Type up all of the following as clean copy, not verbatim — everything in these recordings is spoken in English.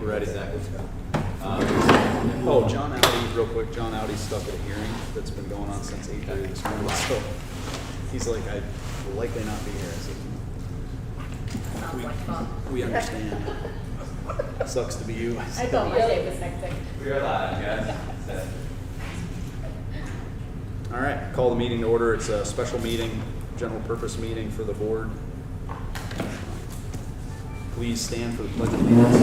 We're ready. Oh, John Audi, real quick, John Audi's stuck at a hearing that's been going on since 8:30 this morning, so he's like, I will likely not be here. I said, we understand. Sucks to be you. I thought my day was hectic. We're live, guys. All right, call the meeting to order. It's a special meeting, general purpose meeting for the board. Please stand for the pledge of allegiance.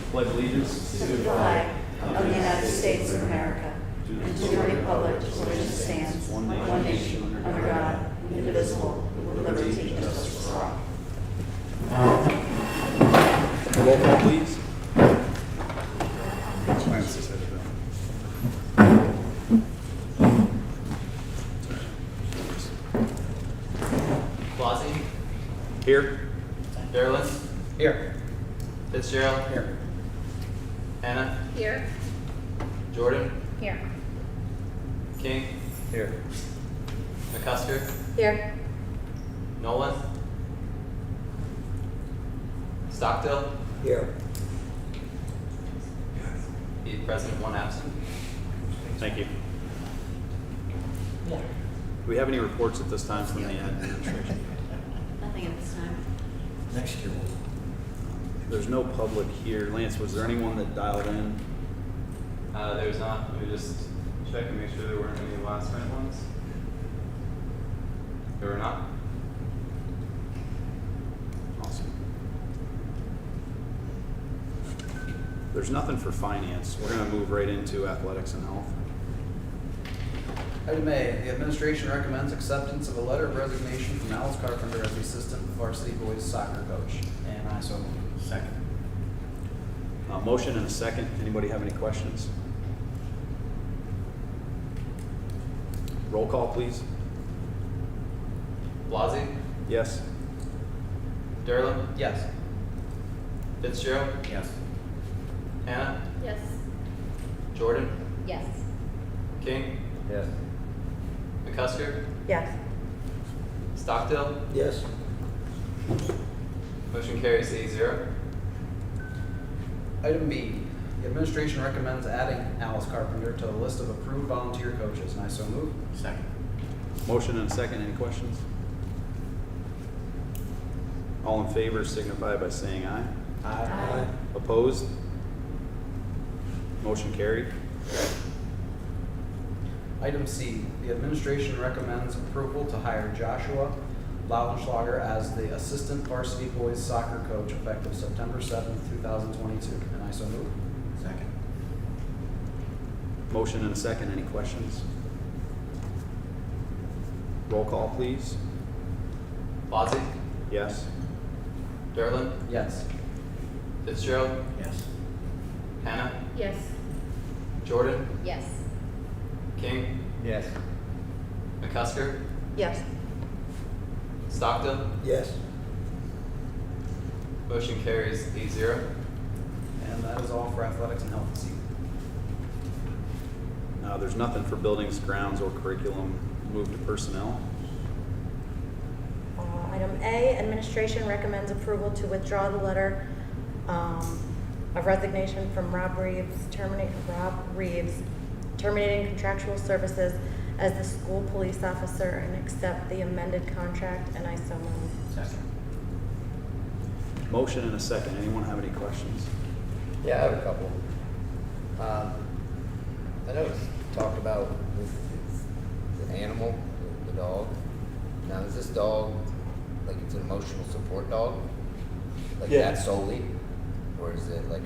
Pledge allegiance To the flag of the United States of America and to the republic for which it stands, one nation, under God, indivisible, with liberty and justice for all. Roll call, please. Flossie, Here. Darylin, Here. Fitzgerald, Here. Hannah, Here. Jordan, Here. King, Here. McCusker, Here. Nolan, Stockdale, Here. be present, one absent. Thank you. Do we have any reports at this time from the administration? Nothing at this time. Next year we'll. There's no public here. Lance, was there anyone that dialed in? There's not. Let me just check and make sure there weren't any last minute ones. There were not. Awesome. There's nothing for finance. We're going to move right into athletics and health. Item A, the administration recommends acceptance of a letter of resignation from Alice Carpenter as the assistant varsity boys soccer coach. And I so move. Second. Motion and a second. Anybody have any questions? Roll call, please. Flossie, Yes. Darylin, Yes. Fitzgerald, Yes. Hannah, Yes. Jordan, Yes. King, Yes. McCusker, Yes. Stockdale, Yes. motion carries 8-0. Item B, the administration recommends adding Alice Carpenter to the list of approved volunteer coaches. And I so move. Second. Motion and a second. Any questions? All in favor signify by saying aye. Aye. Opposed? Motion carried. Item C, the administration recommends approval to hire Joshua Lauenschlager as the assistant varsity boys soccer coach effective September 7th, 2022. And I so move. Second. Motion and a second. Any questions? Roll call, please. Flossie, Yes. Darylin, Yes. Fitzgerald, Yes. Hannah, Yes. Jordan, Yes. King, Yes. McCusker, Yes. Stockdale, Yes. motion carries 8-0. And that is all for athletics and health this evening. There's nothing for buildings, grounds, or curriculum. Move to personnel. Item A, administration recommends approval to withdraw the letter of resignation from Rob Reeves, terminating contractual services as the school police officer and accept the amended contract, and I so move. Second. Motion and a second. Anyone have any questions? Yeah, I have a couple. I know it's talked about with the animal, the dog. Now, is this dog, like it's an emotional support dog? Like Yeah. that solely? Or is it like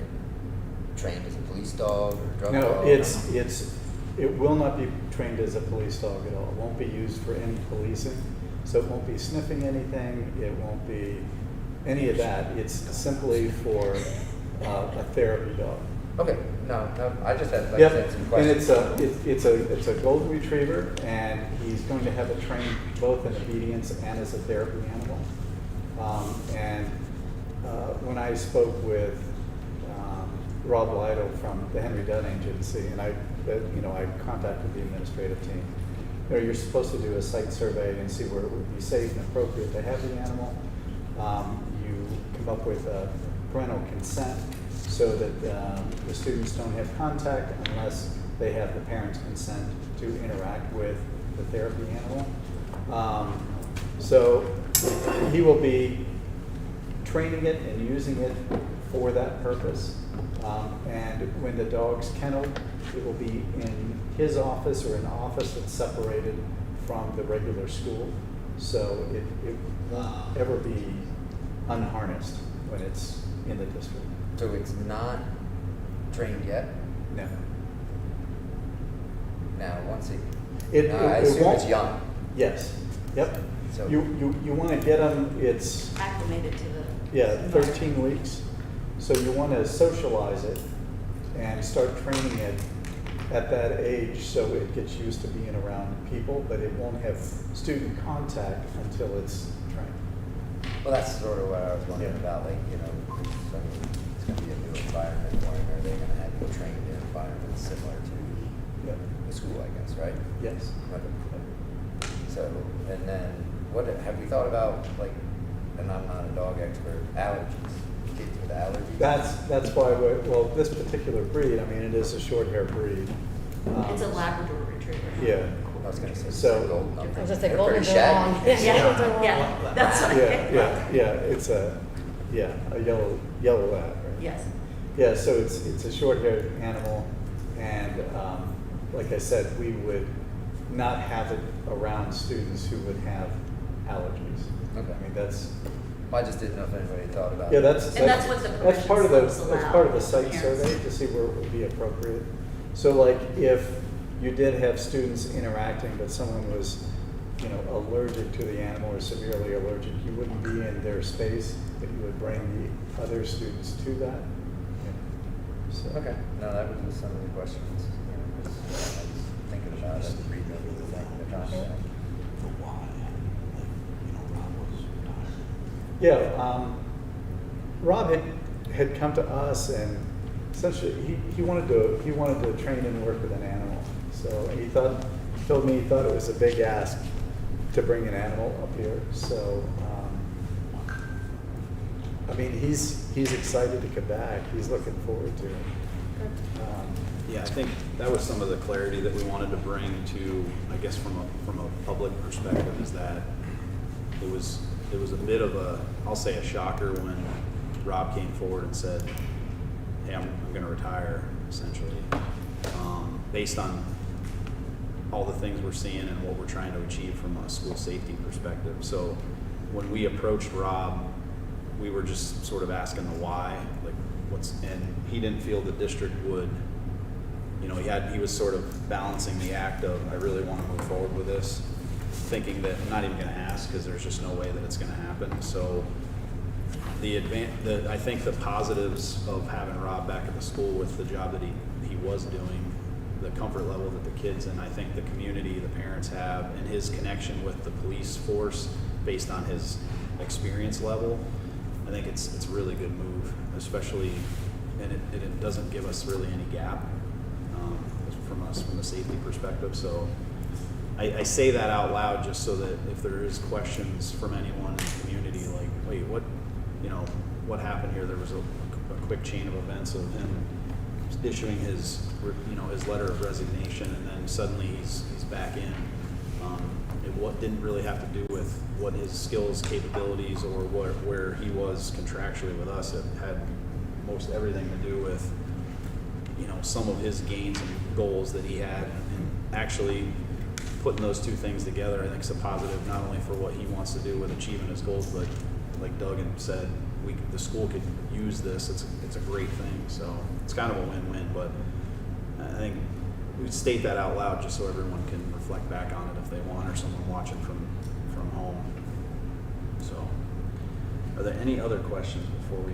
trained as a police dog or a drug No, dog? it will not be trained as a police dog at all. It won't be used for any policing. So it won't be sniffing anything. It won't be any of that. It's simply for a therapy dog. Okay, no, I just had like Yep. said, some And questions. it's a golden retriever, and he's going to have it trained both in obedience and as a therapy animal. When I spoke with Rob Lido from the Henry Dunn Agency, and I contacted the administrative team. You're supposed to do a site survey and see where it would be safe and appropriate to have the animal. You come up with parental consent so that the students don't have contact unless they have the parents' consent to interact with the therapy animal. So he will be training it and using it for that purpose. And when the dog's kenneled, it will be in his office or an office that's separated from the regular school. So it won't ever be unharnessed when it's in the district. So it's not trained yet? No. Now, once it, It I assume won't- it's young. Yes, yep. So- You want to get them, it's, Acclimated to the. yeah, 13 weeks. So you want to socialize it and start training it at that age so it gets used to being around people, but it won't have student contact until it's trained. Well, that's sort of what I was wondering Yeah. about, like, you know, 'cause, I mean, it's gonna be a new environment for him, are they gonna have you trained in an environment similar to Yep. the school, I guess, right? Yes. Okay. So, and then, what, have we thought about, like, and I'm not a dog expert, allergies, kids with allergies? That's why well, this particular breed, I mean, it is a short hair breed. It's a Labrador retriever. Yeah. I was gonna say, So- golden. I was gonna say They're golden pretty are long. shaggy. Yeah, that's what. Yeah, it's a yellow lab, right? Yes. Yeah, so it's a short-haired animal, and like I said, we would not have it around students who would have allergies. Okay. I mean, that's, I just didn't know if anybody thought about. yeah, that's. And that's what the That's part of the, permission slips that's part of the allow site parents. survey to see where it would be appropriate. So like if you did have students interacting, but someone was, you know, allergic to the animal or severely allergic, you wouldn't be in their space, but you would bring the other students to that. Yeah. So- Okay, no, that was just some of the questions, you know, 'cause, I was thinking about it, reading over the thing, the contract. Yeah, Rob had come to us and essentially he wanted to train and work with an animal. So he told me he thought it was a big ask to bring an animal up here. So I mean he's excited to come back. He's looking forward to it. Yeah, I think that was some of the clarity that we wanted to bring to, I guess, from a public perspective, is that it was a bit of a, I'll say a shocker when Rob came forward and said, hey, I'm going to retire, essentially, based on all the things we're seeing and what we're trying to achieve from a school safety perspective. So when we approached Rob, we were just sort of asking the why, like and he didn't feel the district would, you know, he was sort of balancing the act of, I really want to move forward with this, thinking that I'm not even going to ask because there's just no way that it's going to happen. So I think the positives of having Rob back at the school with the job that he was doing, the comfort level that the kids and I think the community, the parents have, and his connection with the police force based on his experience level, I think it's a really good move, especially, and it doesn't give us really any gap from us from a safety perspective. So I say that out loud just so that if there is questions from anyone in the community, like, wait, what happened here? There was a quick chain of events of him issuing his letter of resignation, and then suddenly he's back in. It didn't really have to do with what his skills, capabilities, or where he was contractually with us. It had most everything to do with, you know, some of his gains and goals that he had, and actually putting those two things together, I think, is a positive not only for what he wants to do with achieving his goals, but like Doug had said, the school could use this. It's a great thing. So it's kind of a win-win. But I think we state that out loud just so everyone can reflect back on it if they want, or someone watching from home. So, are there any other questions before we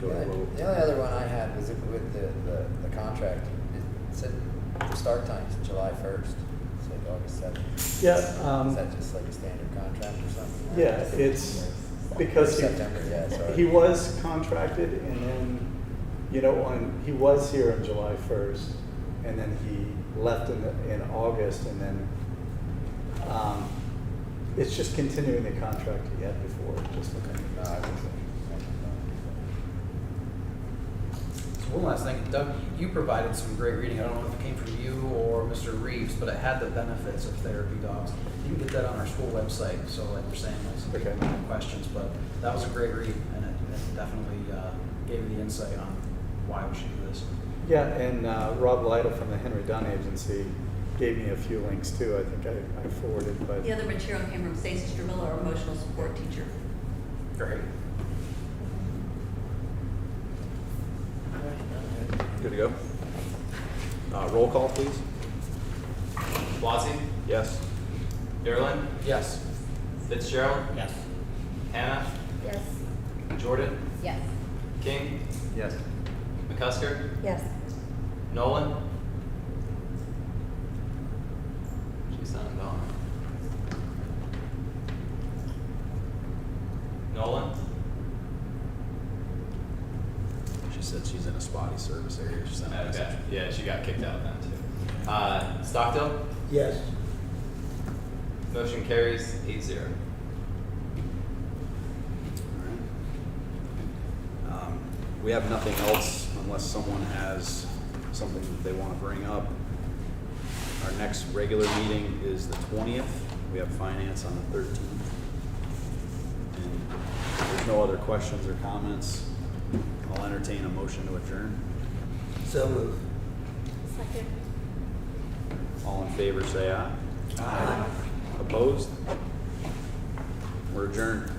go to vote? The only other one I had was with the contract. It said the start time is July 1st. It's like August 7th. Yeah. Is that just like a standard contract or something? Yeah, it's because September, yeah, sorry. he was contracted, and then, you know, he was here on July 1st, and then he left in August, and then it's just continuing the contract he had before. Just No, I think so. One last thing, Doug, you provided some great reading. I don't know if it came from you or Mr. Reeves, but it had the benefits of therapy dogs. You can get that on our school website. So like we're saying, like some people Okay. have questions, but that was a great read, and it definitely gave you the insight on why we should do this. Yeah, and Rob Lytle from the Henry Dunn Agency gave me a few links too. I think I forwarded, but The other material came from Stacey Stramilla, our emotional support teacher. Great. Good to go. Roll call, please. Wazzy, Yes. Derlin, Yes. Fitzgerald, Yes. Hannah, Yes. Jordan, Yes. King, Yes. McCusker, Yes. Nolan. She's not gone. Nolan, She said she's in a spotty service area. She sent a message. okay, yeah, she got kicked out then too. Stockdale, Yes. motion carries 8-0. We have nothing else unless someone has something that they want to bring up. Our next regular meeting is the 20th. We have finance on the 13th. And if there's no other questions or comments, I'll entertain a motion to adjourn. So moved. Second. All in favor, say aye. Aye. Opposed? We're adjourned.